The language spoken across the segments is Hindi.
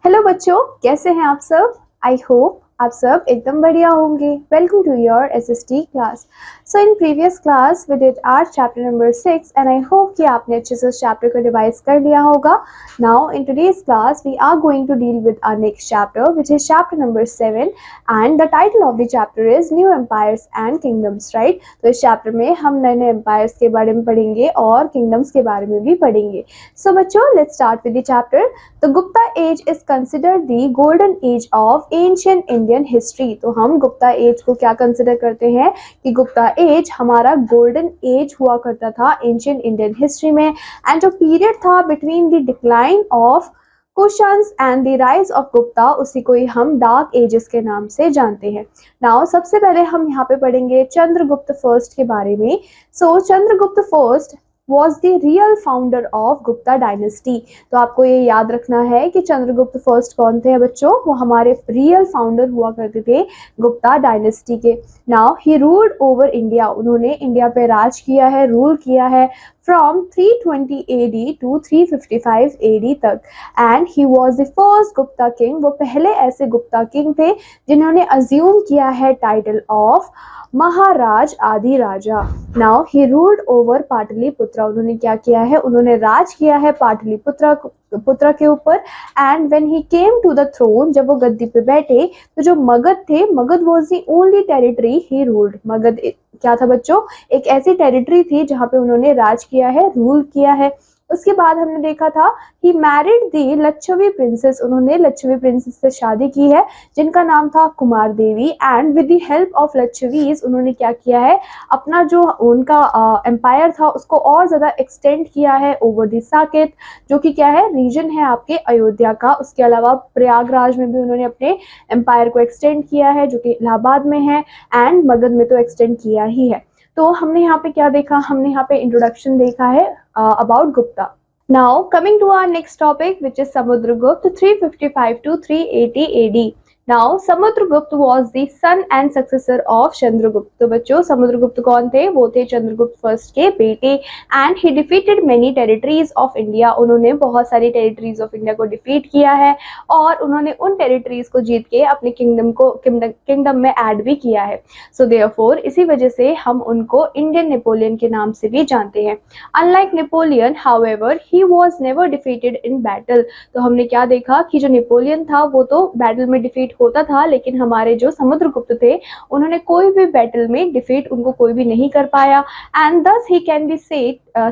हेलो बच्चों, कैसे हैं आप सब। आई होप आप सब एकदम बढ़िया होंगे। Welcome to your SST class. So in previous class we did our chapter number 6 and I hope कि आपने अच्छे से उस चैप्टर को रिवाइज कर लिया होगा। Now in today's class we are going to deal with our next chapter which is chapter number 7 and the title of the chapter is new empires and kingdoms, right. तो इस चैप्टर में हम नए नए एम्पायर्स के बारे में पढ़ेंगे और किंगडम्स के बारे में भी पढ़ेंगे। सो बच्चों, let's start with the chapter. तो Gupta age is considered the golden age of ancient Indian history. तो हम गुप्ता एज को क्या कंसिडर करते हैं कि गुप्ता एज हमारा गोल्डन एज हुआ करता था एंशिएंट इंडियन हिस्ट्री में। एंड जो पीरियड था between the decline of cushions and the rise of Gupta, उसी को ही हम डार्क एजेस के नाम से जानते हैं। नाउ सबसे पहले हम यहाँ पे पढ़ेंगे चंद्रगुप्त फर्स्ट के बारे में। सो Chandragupta first was the real founder of Gupta dynasty। तो आपको ये याद रखना है कि चंद्रगुप्त फर्स्ट कौन थे बच्चों, वो हमारे रियल फाउंडर हुआ करते थे गुप्ता डायनेस्टी के। Now he ruled over India, उन्होंने इंडिया पे राज किया है, रूल किया है फ्रॉम 320 AD to 355 AD तक। And he was the first Gupta king, वो पहले ऐसे गुप्ता किंग थे जिन्होंने अज्यूम किया है title of Maharajadhiraja. Now he ruled over Pataliputra, उन्होंने क्या किया है, उन्होंने राज किया है पाटलिपुत्र के ऊपर। And when he came to the throne, जब वो गद्दी पे बैठे तो जो मगध थे, Magadh was the only territory he ruled. Magadh क्या था बच्चों, एक ऐसी टेरिटरी थी जहां पे उन्होंने राज किया है, रूल किया है। उसके बाद हमने देखा था ही मैरिड दी लच्छवी प्रिंसेस, उन्होंने लच्छवी प्रिंसेस से शादी की है जिनका नाम था Kumara Devi. And with the help of Licchavis उन्होंने क्या किया है, अपना जो उनका एम्पायर था उसको और ज्यादा एक्सटेंड किया है ओवर द साकेत, जो कि क्या है, रीजन है आपके अयोध्या का। उसके अलावा प्रयागराज में भी उन्होंने अपने एम्पायर को एक्सटेंड किया है जो कि इलाहाबाद में है, एंड मगध में तो एक्सटेंड किया ही है। तो हमने यहाँ पे क्या देखा, हमने यहाँ पे इंट्रोडक्शन देखा है about Gupta. Now coming to our next topic which is Samudragupta 355 to 380 AD. Now Samudragupta was the son and successor of Chandragupta। तो बच्चों समुद्रगुप्त कौन थे, वो थे चंद्रगुप्त फर्स्ट के बेटे। And he defeated many territories of India, उन्होंने बहुत सारी टेरिटरीज ऑफ इंडिया को डिफीट किया है और उन्होंने उन टेरिटरीज को जीत के अपने किंगडम में ऐड भी किया है। सो देयरफॉर इसी वजह से हम उनको इंडियन नेपोलियन के नाम से भी जानते हैं। Unlike Napoleon however he was never defeated in battle. तो हमने क्या देखा कि जो नेपोलियन था वो तो बैटल में डिफीट होता था, लेकिन हमारे जो समुद्रगुप्त थे उन्होंने कोई भी बैटल में डिफीट उनको कोई भी नहीं कर पाया। एंड दस he can be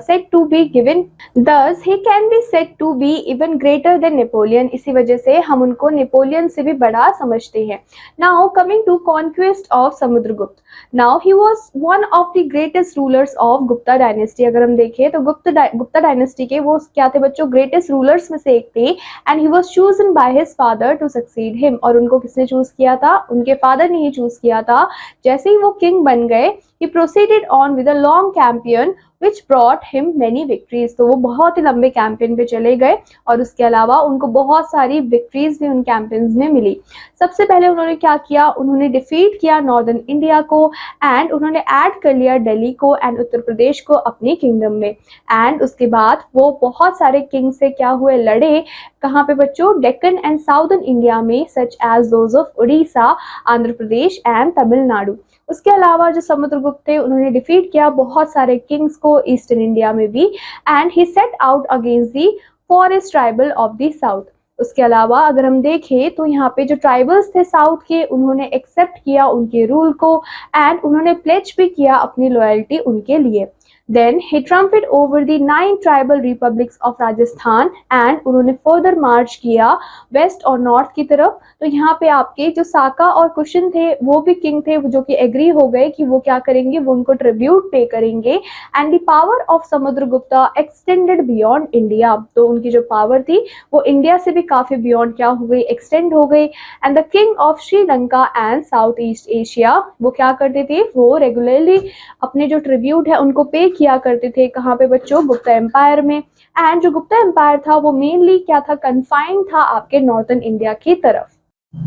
said to be given, thus he can be said to be even greater than Napoleon। इसी वजह से हम उनको नेपोलियन से भी बड़ा समझते हैं। Now coming to conquest of Samudragupta, now he was one of the greatest rulers of Gupta dynasty। अगर हम देखें तो गुप्ता डायनेस्टी के वो क्या थे बच्चों, ग्रेटेस्ट रूलर्स में से एक थे। And he was chosen by his father to succeed him, और उनको किसने चूज किया था, उनके फादर ने ही चूज किया था। जैसे ही वो किंग बन गए, he proceeded on with a long campaign which brought him many victories। तो वो बहुत ही लंबे कैंपेन पे चले गए और उसके अलावा उनको बहुत सारी विक्ट्रीज भी उन कैंपेन्स में मिली। सबसे पहले उन्होंने क्या किया, उन्होंने डिफीट किया नॉर्दर्न इंडिया को एंड उन्होंने ऐड कर लिया दिल्ली को एंड उत्तर प्रदेश को अपनी किंगडम में। एंड उसके बाद वो बहुत सारे किंग से क्या हुए, लड़े। कहाँ पे बच्चों, डेक्कन एंड साउदर्न इंडिया में, such as those of Orissa, Andhra Pradesh and Tamil Nadu. उसके अलावा जो समुद्रगुप्त थे उन्होंने डिफीट किया बहुत सारे किंग्स को ईस्टर्न इंडिया में भी। And he set out against the forest tribal of the south. उसके अलावा अगर हम देखें तो यहाँ पे जो ट्राइबल्स थे साउथ के, उन्होंने एक्सेप्ट किया उनके रूल को एंड उन्होंने प्लेज भी किया अपनी लॉयल्टी उनके लिए। Then he triumphed over the 9 tribal republics of Rajasthan and उन्होंने फर्दर मार्च किया वेस्ट और नॉर्थ की तरफ। तो यहाँ पे आपके जो साका और कुशन थे वो भी किंग थे जो कि एग्री हो गए कि वो क्या करेंगे, वो उनको ट्रिब्यूट पे करेंगे। And the power of Samudragupta extended beyond India, तो उनकी जो पावर थी वो इंडिया से भी काफी बियॉन्ड क्या हो गई, एक्सटेंड हो गई। And the king of Sri Lanka and south east Asia, वो क्या करते थे, वो रेगुलरली अपने जो ट्रिब्यूट है उनको पे किया करते थे। कहाँ पे बच्चों, गुप्ता एम्पायर में। एंड जो गुप्ता एम्पायर था वो मेनली क्या था, कन्फाइंड था आपके नॉर्थन इंडिया की तरफ।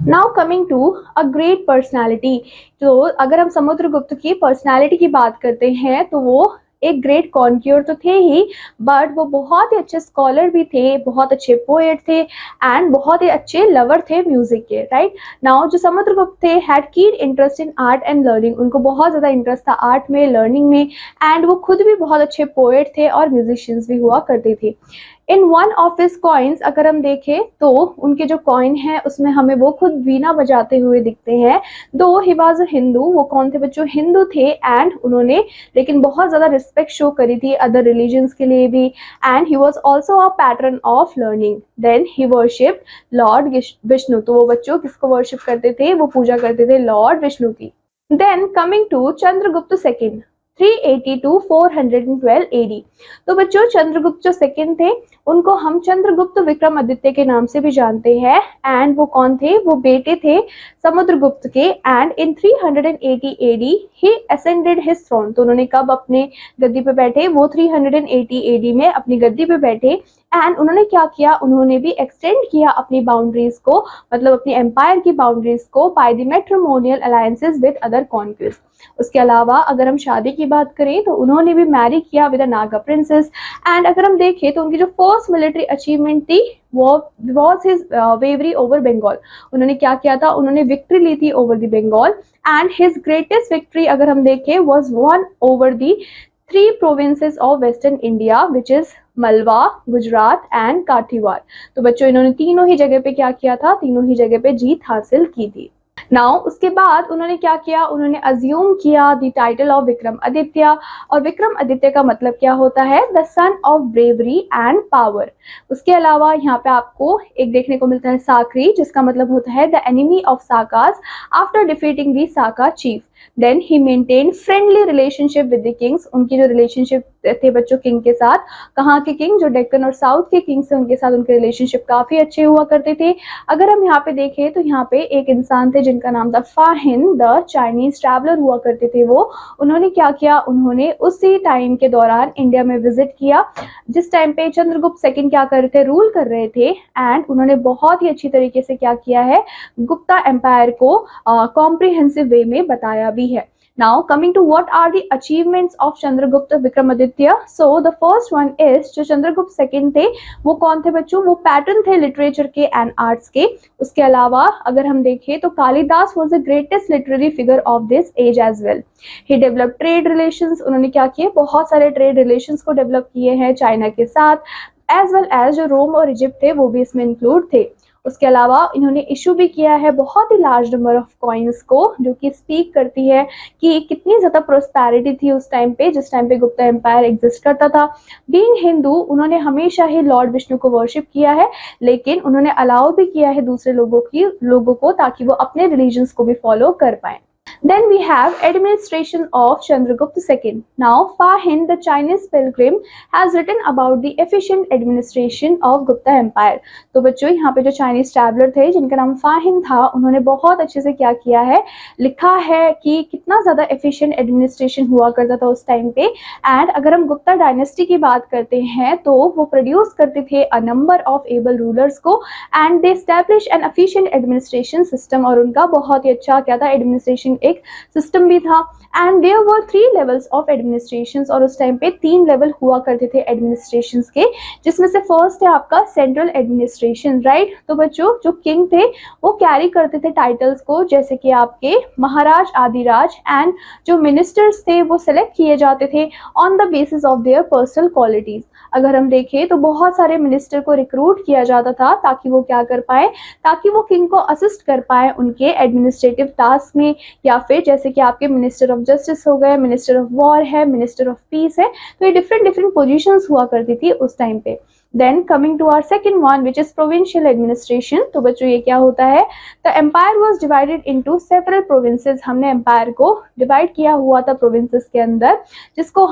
Now coming to a great personality, तो अगर हम समुद्रगुप्त की पर्सनैलिटी की बात करते हैं तो वो एक ग्रेट कॉन्क्योर तो थे ही, बट वो बहुत ही अच्छे स्कॉलर भी थे, बहुत अच्छे पोएट थे एंड बहुत ही अच्छे लवर थे म्यूजिक के, राइट। नाउ जो समुद्रगुप्त थे had keen interest in art and learning, उनको बहुत ज़्यादा इंटरेस्ट था आर्ट में, लर्निंग में, एंड वो खुद भी बहुत अच्छे पोएट थे और म्यूजिशियंस भी हुआ करते थे। In one of his coins अगर हम देखें तो उनके जो कॉइन है उसमें हमें वो खुद वीणा बजाते हुए दिखते हैं। दो ही वाज अ हिंदू, वो कौन थे बच्चों, हिंदू थे, एंड उन्होंने लेकिन बहुत ज़्यादा रिस्पेक्ट शो करी थी अदर रिलीजन्स के लिए भी, and he was also a patron of learning. Then he worship lord Vishnu, तो वो बच्चों किसको वर्शिप करते थे, वो पूजा करते थे लॉर्ड विष्णु की। Then coming to Chandragupta second 380 to 412 AD। तो बच्चों चंद्रगुप्त जो सेकंड थे उनको हम चंद्रगुप्त विक्रमादित्य के नाम से भी जानते हैं, एंड वो कौन थे, वो बेटे थे समुद्रगुप्त के, and in 380 AD he ascended his throne. तो उन्होंने कब अपने गद्दी पे बैठे, वो 380 AD में अपनी गद्दी पे बैठे, एंड उन्होंने क्या किया, उन्होंने भी एक्सटेंड किया अपनी बाउंड्रीज को, मतलब अपनी एम्पायर की बाउंड्रीज को by the matrimonial alliances with other conquest. उसके अलावा अगर हम शादी की बात करें तो उन्होंने भी मैरी किया with a Naga princess, and अगर हम देखें तो उनकी जो फर्स्ट मिलिट्री अचीवमेंट थी वो वाज हिज वेवरी ओवर बंगाल। उन्होंने क्या किया था, उन्होंने विक्ट्री ली थी over the Bengal, and his greatest victory अगर हम देखें was won over the 3 provinces of western India which is Malwa, Gujarat and काठीवाड़। तो बच्चों इन्होंने तीनों ही जगह पे क्या किया था, तीनों ही जगह पे जीत हासिल की थी। नाउ उसके बाद उन्होंने क्या किया, उन्होंने अज्यूम किया द टाइटल ऑफ विक्रमादित्य, और विक्रमादित्य का मतलब क्या होता है, the son of bravery and power. उसके अलावा यहाँ पे आपको एक देखने को मिलता है साकरी, जिसका मतलब होता है the enemy of Sakas after defeating the Saka chief. Then he maintain friendly relationship with the kings, उनकी जो रिलेशनशिप थे बच्चों किंग के साथ, कहाँ के किंग, जो डेक्कन और साउथ के किंग्स थे उनके साथ उनके रिलेशनशिप काफी अच्छे हुआ करते थे। अगर हम यहाँ पे देखें तो यहाँ पे एक इंसान थे जिनका नाम था फाहिन द चाइनीज ट्रैवलर हुआ करते थे वो। उन्होंने क्या किया, उन्होंने उसी टाइम के दौरान इंडिया में विजिट किया जिस टाइम पे चंद्रगुप्त सेकंड क्या कर रहे थे, रूल कर रहे थे, एंड उन्होंने बहुत ही अच्छी तरीके से क्या किया है, गुप्ता एम्पायर को कॉम्प्रिहेंसिव वे में बताया भी है। Now coming to what are the achievements of Chandragupta Vikramaditya? So the first one is जो चंद्रगुप्त सेकंड थे वो कौन थे बच्चों, वो पैटर्न थे लिटरेचर के एंड आर्ट्स के। उसके अलावा अगर हम देखें तो Kalidas was the greatest literary figure of this age as well. He developed trade relations, उन्होंने क्या किए, बहुत सारे ट्रेड रिलेशंस को डेवलप किए हैं चाइना के साथ, एज वेल एज जो रोम और इजिप्ट थे वो भी इसमें इंक्लूड थे। उसके अलावा इन्होंने इशू भी किया है बहुत ही लार्ज नंबर ऑफ कॉइन्स को, जो कि स्पीक करती है कि कितनी ज़्यादा प्रोस्पैरिटी थी उस टाइम पे जिस टाइम पे गुप्ता एम्पायर एग्जिस्ट करता था। बीइंग हिंदू उन्होंने हमेशा ही लॉर्ड विष्णु को वर्शिप किया है, लेकिन उन्होंने अलाउ भी किया है दूसरे लोगों को ताकि वो अपने रिलीजन्स को भी फॉलो कर पाए। Then we have administration of Chandragupta II. Now, Fahin, the Chinese pilgrim, has written about the efficient administration of Gupta Empire. तो बच्चों यहाँ पे जो चाइनीज ट्रैवलर थे जिनका नाम फाहिन था, उन्होंने बहुत अच्छे से क्या किया है, लिखा है कि कितना ज़्यादा एफिशिएंट एडमिनिस्ट्रेशन हुआ करता था उस टाइम पे। एंड अगर हम गुप्ता डायनेस्टी की बात करते हैं तो वो प्रोड्यूस करते थे a number of able rulers को, and they establish an efficient administration system, और उनका बहुत ही अच्छा क्या था, एडमिनिस्ट्रेशन एक सिस्टम भी था। And there were 3 levels of administration, और उस टाइम पे 3 लेवल हुआ करते थे एडमिनिस्ट्रेशन के, जिसमें से फर्स्ट है आपका सेंट्रल एडमिनिस्ट्रेशन, राइट। तो बच्चों जो किंग थे वो कैरी करते थे टाइटल्स को, जैसे कि आपके महाराज, आदिराज, एंड जो मिनिस्टर्स थे वो सिलेक्ट किए जाते थे on the basis of their personal qualities. अगर हम देखें तो बहुत सारे मिनिस्टर को रिक्रूट किया जाता था ताकि वो क्या कर पाए, ताकि वो किंग को असिस्ट कर पाए उनके एडमिनिस्ट्रेटिव टास्क में, या फिर जैसे कि आपके मिनिस्टर ऑफ जस्टिस हो गए, मिनिस्टर ऑफ वॉर है, मिनिस्टर ऑफ पीस है, तो ये डिफरेंट पोजीशंस हुआ करती थी उस टाइम पे। Then coming to our second one which is provincial administration. तो बच्चों ये क्या होता है, the empire was divided into several provinces. हमने एम्पायर को डिवाइड किया हुआ था प्रोविंसेस के अंदर, जिसको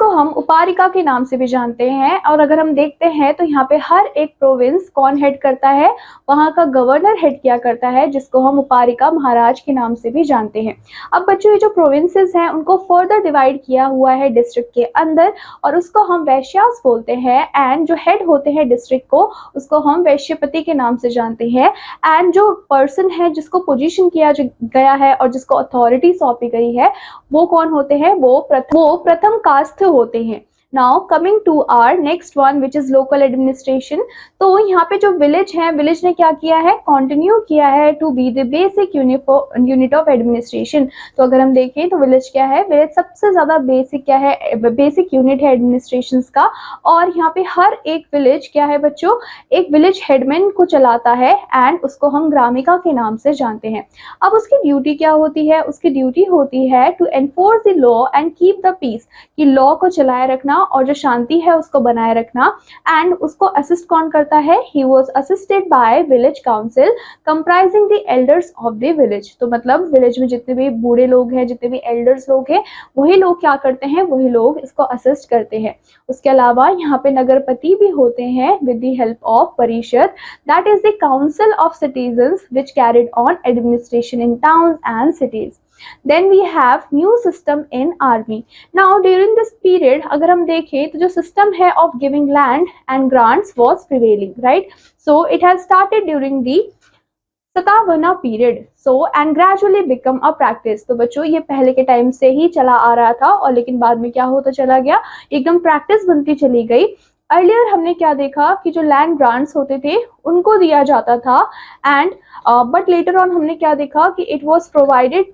हम उपारिका के नाम से भी जानते हैं। और अगर हम देखते हैं तो यहाँ पे हर एक प्रोविंस कौन हेड करता है, वहाँ का गवर्नर हेड किया करता है, जिसको हम उपारिका महाराज के नाम से भी जानते हैं। अब बच्चों ये जो प्रोविंसेस हैं उनको फर्दर डिवाइड किया हुआ है डिस्ट्रिक्ट के अंदर, और उसको हम वैश्यास बोलते हैं। एंड एंड जो हेड होते हैं डिस्ट्रिक्ट को, उसको हम वैश्यपति के नाम से जानते हैं। एंड जो पर्सन है जिसको पोजीशन किया गया है और जिसको अथॉरिटी सौंपी गई है, वो कौन होते हैं? वो प्रथम कास्ट होते हैं। Now coming to our next one which is local administration. तो यहाँ पे जो विलेज है, विलेज ने क्या किया है? कंटिन्यू किया है to be the basic unit of administration. तो अगर हम देखें तो विलेज क्या है? विलेज सबसे ज्यादा बेसिक क्या है? बेसिक यूनिट है एडमिनिस्ट्रेशन का। और यहाँ पे हर एक विलेज क्या है बच्चों? एक विलेज हेडमैन को चलाता है एंड उसको हम ग्रामिका के नाम से जानते हैं। अब उसकी ड्यूटी क्या होती है? उसकी ड्यूटी होती है to enforce the law and keep the peace, कि लॉ को चलाए रखना और जो शांति है उसको बनाए रखना। एंड उसको असिस्ट कौन करता है? He was assisted by village council comprising the elders of the village. तो मतलब विलेज में जितने भी बूढ़े लोग हैं, जितने भी एल्डर्स लोग हैं, वही लोग क्या करते हैं? वही लोग इसको असिस्ट करते हैं। उसके अलावा यहाँ पे नगरपति भी होते हैं विद द हेल्प ऑफ परिषद, that is the council of citizens which carried on administration in towns and cities. Then we have new system in army. Now during this period अगर हम देखें तो जो system है of giving land and grants was prevailing, right? So it has started during the Satavahana period, so and gradually become a practice. तो बच्चों ये पहले के टाइम से ही चला आ रहा था और लेकिन बाद में क्या होता चला गया? एकदम प्रैक्टिस बनती चली गई। अर्लियर हमने क्या देखा कि जो लैंड ग्रांट्स होते थे उनको दिया जाता था एंड बट लेटर ऑन हमने क्या देखा कि it was provided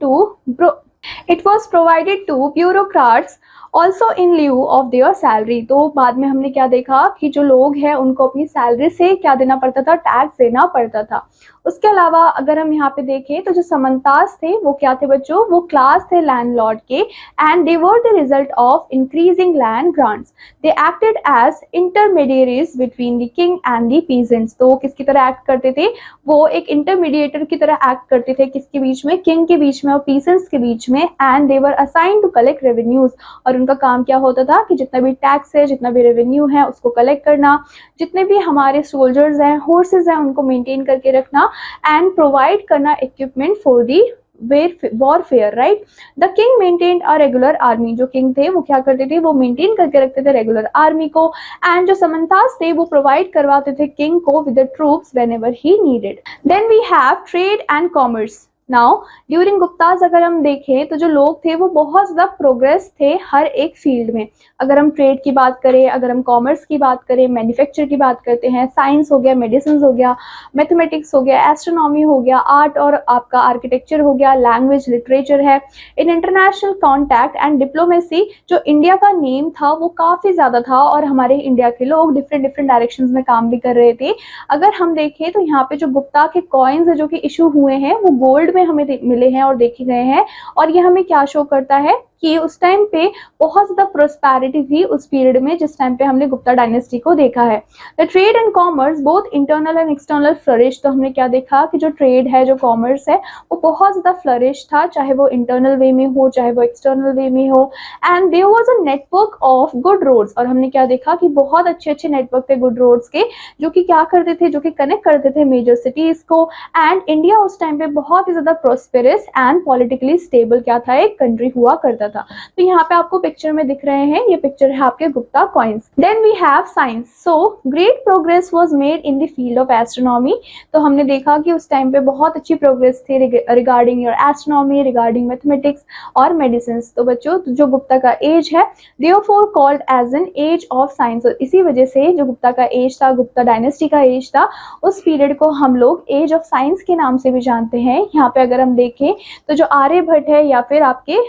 to bureaucrats also in lieu of their salary. तो बाद में हमने क्या देखा कि जो लोग हैं उनको अपनी सैलरी से क्या देना पड़ता था? टैक्स देना पड़ता था। उसके अलावा अगर हम यहाँ पे देखें तो जो समंतास थे वो क्या थे बच्चों? वो क्लास थे लैंडलॉर्ड के and they were the result of increasing land grants. They acted as intermediaries between the king and the peasants. तो किसकी तरह एक्ट करते थे? वो एक इंटरमीडिएटर की तरह एक्ट करते थे। किसके बीच में? किंग के बीच में और पीजेंट्स के बीच में। And they were assigned to collect revenues, और उनका काम क्या होता था कि जितना भी टैक्स है, जितना भी रेवेन्यू है, उसको कलेक्ट करना, जितने भी हमारे सोल्जर्स हैं, होर्सेज हैं, उनको मेंटेन करके रखना एंड प्रोवाइड करना equipment for the warfare, right? The king maintained a regular army. जो किंग थे वो क्या करते थे? वो मेंटेन करके रखते थे रेगुलर आर्मी को। एंड जो समंतास थे वो प्रोवाइड करवाते थे किंग को with the troops whenever he needed. Then we have trade and commerce. Now during Guptas अगर हम देखें तो जो लोग थे वो बहुत ज़्यादा प्रोग्रेस थे हर एक फील्ड में। अगर हम ट्रेड की बात करें, अगर हम कॉमर्स की बात करें, मैन्युफैक्चर की बात करते हैं, साइंस हो गया, मेडिसिन हो गया, मैथमेटिक्स हो गया, एस्ट्रोनॉमी हो गया, आर्ट और आपका आर्किटेक्चर हो गया, लैंग्वेज लिटरेचर है, in international contact and diplomacy जो इंडिया का नेम था वो काफ़ी ज़्यादा था और हमारे इंडिया के लोग डिफरेंट डायरेक्शंस में काम भी कर रहे थे। अगर हम देखें तो यहाँ पे जो गुप्ता के कॉइन्स है जो कि इशू हुए हैं वो गोल्ड में हमें मिले हैं और देखे गए हैं। और ये हमें क्या शो करता है कि उस टाइम पे बहुत ज़्यादा प्रोस्पैरिटी थी उस पीरियड में जिस टाइम पे हमने गुप्ता डायनेस्टी को देखा है। The trade and commerce both internal and external flourish. तो हमने क्या देखा कि जो ट्रेड है, जो कॉमर्स है, वो बहुत ज़्यादा फ्लरिश था, चाहे वो इंटरनल वे में हो चाहे वो एक्सटर्नल वे में हो। And there was a network of good roads. और हमने क्या देखा कि बहुत अच्छे नेटवर्क थे गुड रोड्स के, जो कि क्या करते थे? जो कि कनेक्ट करते थे मेजर सिटीज को। एंड इंडिया उस टाइम पे बहुत ही ज़्यादा प्रोस्पेरस एंड पॉलिटिकली स्टेबल क्या था? एक कंट्री हुआ करता था। तो यहाँ पे आपको पिक्चर में दिख रहे हैं, ये पिक्चर है आपके Gupta coins. Then we have science. So great progress was made in the field of astronomy. तो हमने देखा कि उस टाइम पे बहुत अच्छी प्रोग्रेस थी regarding your astronomy, regarding mathematics और मेडिसिन। तो बच्चों जो गुप्ता का एज है therefore called age an age of science. और इसी वजह से जो गुप्ता का एज था, गुप्ता डायनेस्टी का एज था, उस पीरियड को हम लोग एज ऑफ साइंस के नाम से भी जानते हैं। यहाँ पे अगर हम देखें तो जो आर्यभट्ट है या फिर आपके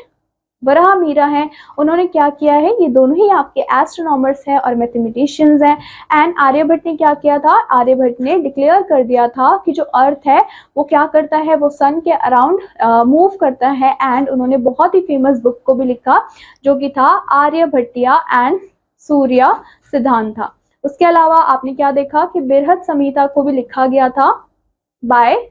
वराह मीरा हैं, उन्होंने क्या किया है? ये दोनों ही आपके एस्ट्रोनॉमर्स हैं और मैथमेटिशियंस हैं। एंड आर्यभट्ट ने क्या किया था? आर्यभट्ट ने डिक्लेयर कर दिया था कि जो अर्थ है वो क्या करता है? वो सन के अराउंड मूव करता है। एंड उन्होंने बहुत ही फेमस बुक को भी लिखा जो कि था आर्यभट्टिया एंड सूर्य सिद्धांत था। उसके अलावा आपने क्या देखा कि बृहद संहिता को भी लिखा गया था by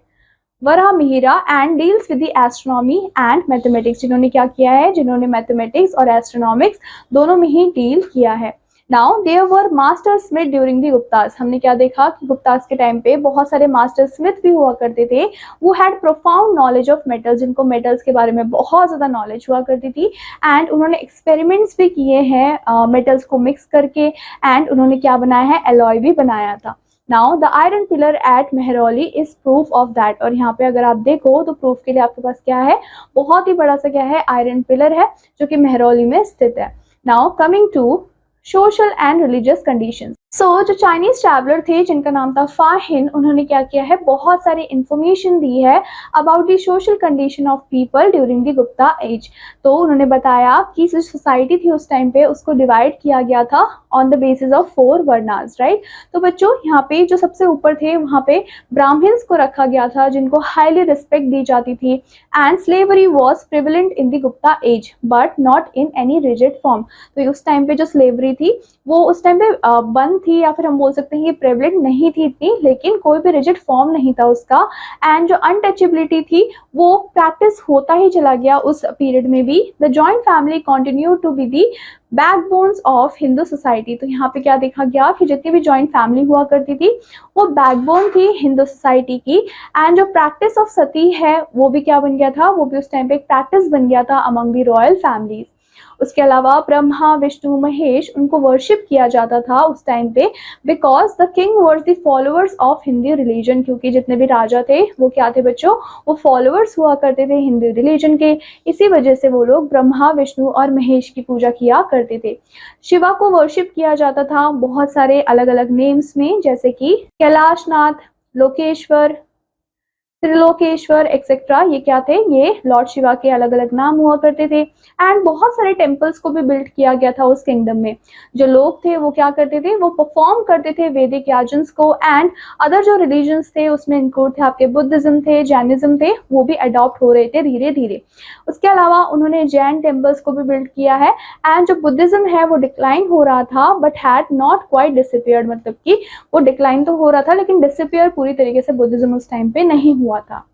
Varahamihira and deals with the astronomy and mathematics. जिन्होंने क्या किया है? जिन्होंने मैथमेटिक्स और एस्ट्रोनॉमिक्स दोनों में ही डील किया है। Now there were master smith during the Guptas. हमने क्या देखा कि गुप्तास के टाइम पे बहुत सारे मास्टर स्मिथ भी हुआ करते थे। वो had profound knowledge of metals, जिनको मेटल्स के बारे में बहुत ज़्यादा नॉलेज हुआ करती थी। एंड उन्होंने एक्सपेरिमेंट्स भी किए हैं मेटल्स को मिक्स करके। एंड उन्होंने क्या बनाया है, एलॉय भी बनाया था। Now the iron pillar at Mehrauli is proof of that. और यहाँ पे अगर आप देखो तो प्रूफ के लिए आपके पास क्या है, बहुत ही बड़ा सा क्या है, आयरन पिलर है जो कि मेहरौली में स्थित है। Now coming to social and religious conditions. जो चाइनीज ट्रैवलर थे जिनका नाम था फाहिन, उन्होंने क्या किया है, बहुत सारी इंफॉर्मेशन दी है about the social condition of people during the Gupta age. तो उन्होंने बताया कि जो सोसाइटी थी उस टाइम पे उसको डिवाइड किया गया था on the basis of 4 varnas, right. तो बच्चों यहाँ पे जो सबसे ऊपर थे वहाँ पे ब्राह्मण्स को रखा गया था जिनको हाईली रिस्पेक्ट दी जाती थी। And slavery was prevalent in the Gupta age but not in any rigid form. तो उस टाइम पे जो स्लेवरी थी वो उस टाइम पे बंद थी, या फिर हम बोल सकते हैं ये प्रेवलेंट नहीं थी इतनी, लेकिन कोई भी रिजिड फॉर्म नहीं था उसका। एंड जो अनटचेबिलिटी थी वो प्रैक्टिस होता ही चला गया उस पीरियड में भी। The joint family continue to be the backbones of Hindu society. तो यहाँ पे क्या देखा गया कि जितनी भी जॉइंट फैमिली हुआ करती थी वो बैकबोन थी हिंदू सोसाइटी की। एंड जो प्रैक्टिस ऑफ सती है वो भी क्या बन गया था, वो भी उस टाइम पे एक प्रैक्टिस बन गया था अमंग दी रॉयल फैमिलीज। उसके अलावा ब्रह्मा विष्णु महेश उनको वर्शिप किया जाता था उस टाइम पे, because the king were the followers of Hindu religion. क्योंकि जितने भी राजा थे वो क्या थे बच्चों, वो फॉलोअर्स हुआ करते थे हिंदू रिलीजन के। इसी वजह से वो लोग ब्रह्मा विष्णु और महेश की पूजा किया करते थे। शिवा को वर्शिप किया जाता था बहुत सारे अलग अलग नेम्स में, जैसे कि कैलाशनाथ, लोकेश्वर, त्रिलोकेश्वर एक्सेट्रा। ये क्या थे, ये लॉर्ड शिवा के अलग अलग नाम हुआ करते थे। एंड बहुत सारे टेम्पल्स को भी बिल्ड किया गया था उस किंगडम में। जो लोग थे वो क्या करते थे, वो परफॉर्म करते थे वैदिक याजन्स को। एंड अदर जो रिलीजन्स थे उसमें इंक्लूड थे आपके बुद्धिज्म थे, जैनिज्म थे, वो भी अडॉप्ट हो रहे थे धीरे धीरे। उसके अलावा उन्होंने जैन टेम्पल्स को भी बिल्ड किया है। एंड जो बुद्धिज्म है वो डिक्लाइन हो रहा था but had not quite disappeared, मतलब कि वो डिक्लाइन तो हो रहा था लेकिन डिसअपियर पूरी तरीके से बुद्धिज्म उस टाइम पे नहीं हुआ था।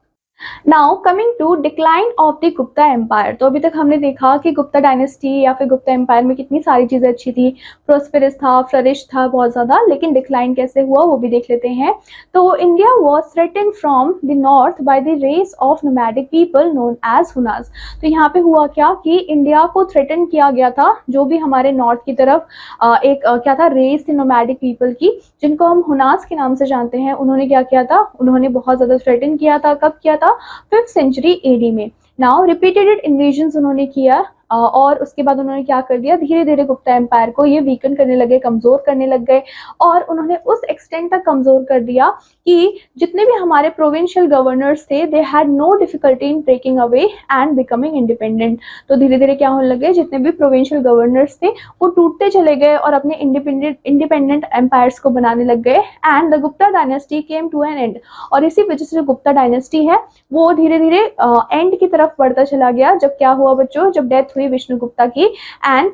Now coming to decline of the Gupta empire. तो अभी तक हमने देखा कि गुप्ता डायनेस्टी या फिर गुप्ता एम्पायर में कितनी सारी चीजें अच्छी थी, प्रोस्पेरस था, फ्लरिश था बहुत ज्यादा, लेकिन डिक्लाइन कैसे हुआ वो भी देख लेते हैं। तो India was threaten from the north by the race of nomadic people known as Hunas. तो यहाँ पे हुआ क्या कि इंडिया को थ्रेटन किया गया था जो भी हमारे नॉर्थ की तरफ क्या था, रेस थी नोमैडिक पीपल की, जिनको हम हुनास के नाम से जानते हैं। उन्होंने क्या किया था, उन्होंने बहुत ज्यादा थ्रेटन किया था। कब किया था, 5th सेंचुरी एडी में। नाउ रिपीटेड इन्वेजन्स उन्होंने किया और उसके बाद उन्होंने क्या कर दिया, धीरे धीरे गुप्ता एम्पायर को ये वीकन करने लगे, कमजोर करने लग गए। और उन्होंने उस एक्सटेंट तक कमजोर कर दिया कि जितने भी हमारे प्रोविंशियल गवर्नर्स थे they had no difficulty in breaking away and becoming independent. तो धीरे धीरे क्या होने लगे, जितने भी प्रोविंशियल गवर्नर्स थे वो टूटते चले गए और अपने इंडिपेंडेंट एम्पायर्स को बनाने लग गए। And the Gupta dynasty came to an end. और इसी वजह से जो गुप्ता डायनेस्टी है वो धीरे धीरे एंड की तरफ बढ़ता चला गया। जब क्या हुआ बच्चों, जब डेथ हुई विष्णुगुप्ता की। एंड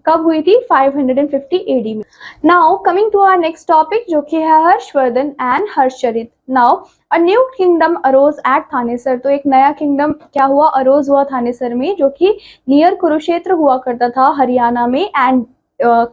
कब हुई थी, 550 एडी में। Now coming to our next topic जो कि है Harshavardhana and Harshacharita. Now a new kingdom arose at Thanesar. तो एक नया किंगडम क्या हुआ, अरोज हुआ थानेसर में, जो कि नियर कुरुक्षेत्र हुआ करता था हरियाणा में। एंड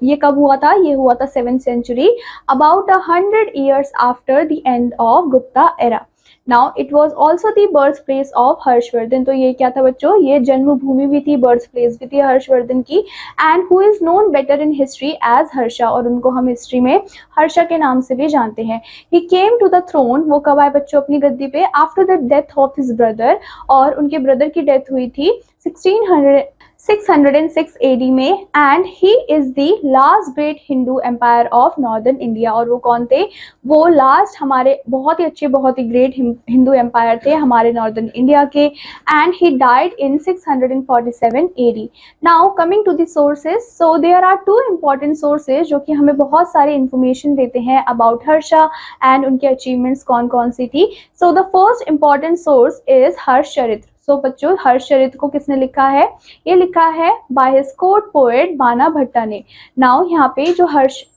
ये कब हुआ था, ये हुआ था 7th century, about 100 years after the end of Gupta era. Now it was also the birth place of Harshavardhana. तो ये क्या था बच्चों, ये जन्मभूमि भी थी, बर्थ प्लेस भी थी हर्षवर्धन की। And who is known better in history as Harsha. और उनको हम हिस्ट्री में हर्षा के नाम से भी जानते हैं। ही केम टू द थ्रोन, वो कब आए बच्चों अपनी गद्दी पे, after the death of his brother. और उनके ब्रदर की डेथ हुई थी 606 एडी में। And he is the last great Hindu empire of northern India. और वो कौन थे, वो लास्ट हमारे बहुत ही अच्छे, बहुत ही ग्रेट हिंदू एम्पायर थे हमारे नॉर्दर्न इंडिया के। And he died in 647 AD. Now coming to the sources, so there are 2 important sources जो कि हमें बहुत सारे इंफॉर्मेशन देते हैं अबाउट हर्षा एंड उनके अचीवमेंट्स कौन कौन सी थी। So the first important source is Harshacharita. So बच्चों हर्षचरित को किसने लिखा है, ये लिखा है बाय हिज कोर्ट पोएट बाना भट्टा ने। नाउ यहाँ पे जो